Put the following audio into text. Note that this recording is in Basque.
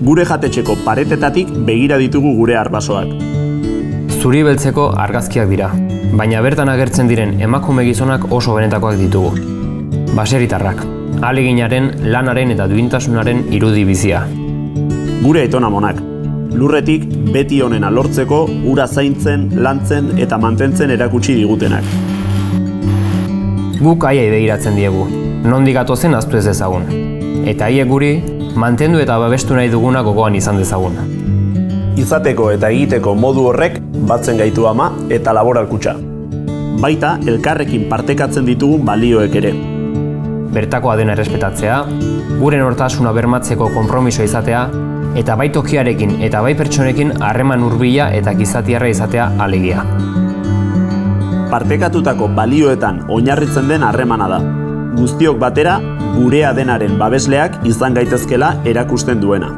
Gure jatetxeko paretetatik begira ditugu gure arbasoak. Zuri beltzeko argazkiak dira, baina bertan agertzen diren emakume gizonak oso benetakoak ditugu. Baseritarrak, ahaleginaren, lanaren eta duintasunaren irudi bizia. Gure aitonamonak, lurretik beti onena lortzeko ura zaintzen, lantzen eta mantentzen erakutsi digutenak. Guk haiei begiratzen diegu, nondik gatozen ahaztu ez dezagun. Eta haiek guri, mantendu eta babestu nahi duguna gogoan izan dezagun. Izateko eta egiteko modu horrek batzen gaitu ama eta laboralkutxa. Baita, elkarrekin partekatzen ditugun balioek ere. Bertakoa dena errespetatzea, gure nortasuna bermatzeko konpromiso izatea, eta bai tokiarekin eta bai pertsonekin harreman hurbila eta gizatiarra izatea alegia. Partekatutako balioetan oinarritzen den harremana da. Guztiok batera, gurea denaren babesleak izan gaitezkela erakusten duena.